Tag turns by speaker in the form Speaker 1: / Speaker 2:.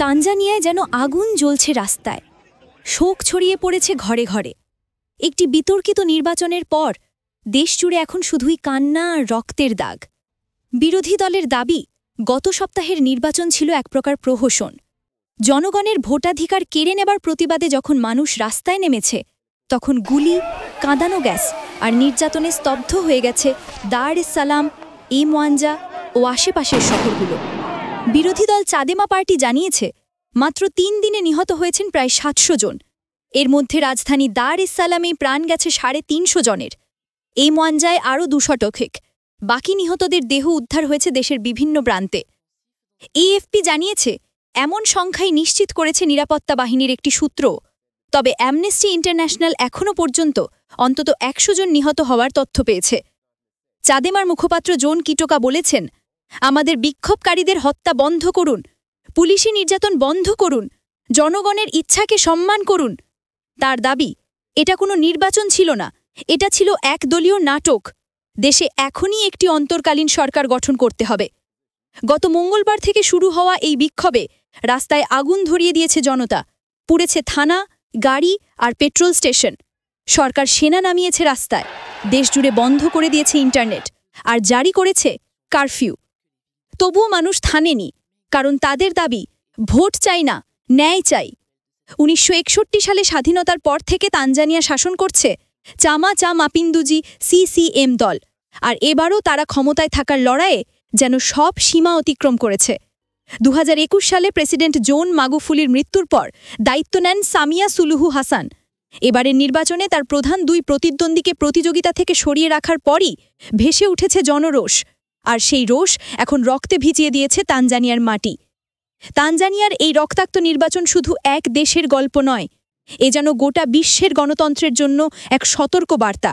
Speaker 1: তানজানিয়ায় যেন আগুন জ্বলছে রাস্তায়, শোক ছড়িয়ে পড়েছে ঘরে ঘরে। একটি বিতর্কিত নির্বাচনের পর দেশজুড়ে এখন শুধুই কান্না আর রক্তের দাগ। বিরোধী দলের দাবি, গত সপ্তাহের নির্বাচন ছিল এক প্রকার প্রহসন। জনগণের ভোটাধিকার কেড়ে নেবার প্রতিবাদে যখন মানুষ রাস্তায় নেমেছে, তখন গুলি, কাঁদানো গ্যাস আর নির্যাতনে স্তব্ধ হয়ে গেছে দার এস সালাম, মোয়াঞ্জা ও আশেপাশের শহরগুলো। বিরোধী দল চাদেমা পার্টি জানিয়েছে, মাত্র ৩ দিনে নিহত হয়েছেন প্রায় ৭০০ জন। এর মধ্যে রাজধানী দার এস সালামেই প্রাণ গেছে ৩৫০ জনের। মোয়াঞ্জায় আরও ২০০ বাকি নিহতদের দেহ উদ্ধার হয়েছে দেশের বিভিন্ন প্রান্তে। এএফপি জানিয়েছে, এমন সংখ্যাই নিশ্চিত করেছে নিরাপত্তা বাহিনীর একটি সূত্র। তবে অ্যামনেস্টি ইন্টারন্যাশনাল এখনও পর্যন্ত অন্তত ১০০ জন নিহত হওয়ার তথ্য পেয়েছে। চাদেমার মুখপাত্র জোন কিটোকা বলেছেন, আমাদের বিক্ষোভকারীদের হত্যা বন্ধ করুন, পুলিশি নির্যাতন বন্ধ করুন, জনগণের ইচ্ছাকে সম্মান করুন। তার দাবি, এটা কোনো নির্বাচন ছিল না, এটা ছিল একদলীয় নাটক। দেশে এখনই একটি অন্তর্কালীন সরকার গঠন করতে হবে। গত মঙ্গলবার থেকে শুরু হওয়া এই বিক্ষোভে রাস্তায় আগুন ধরিয়ে দিয়েছে জনতা, পুড়েছে থানা, গাড়ি আর পেট্রোল স্টেশন। সরকার সেনা নামিয়েছে রাস্তায়, দেশজুড়ে বন্ধ করে দিয়েছে ইন্টারনেট আর জারি করেছে কারফিউ। তবুও মানুষ থামেনি, কারণ তাদের দাবি, ভোট চাই না, ন্যায় চাই। ১৯৬১ সালে স্বাধীনতার পর থেকে তানজানিয়া শাসন করছে চামা চা মাপিন্দুজি CCM দল, আর এবারও তারা ক্ষমতায় থাকার লড়াইয়ে যেন সব সীমা অতিক্রম করেছে। ২০২১ সালে প্রেসিডেন্ট জোন মাগুফুলির মৃত্যুর পর দায়িত্ব নেন সামিয়া সুলুহু হাসান। এবারের নির্বাচনে তার প্রধান ২ প্রতিদ্বন্দ্বীকে প্রতিযোগিতা থেকে সরিয়ে রাখার পরই ভেসে উঠেছে জনরোষ, আর সেই রোষ এখন রক্তে ভিজিয়ে দিয়েছে তানজানিয়ার মাটি। তানজানিয়ার এই রক্তাক্ত নির্বাচন শুধু এক দেশের গল্প নয়, এ যেন গোটা বিশ্বের গণতন্ত্রের জন্য এক সতর্ক বার্তা।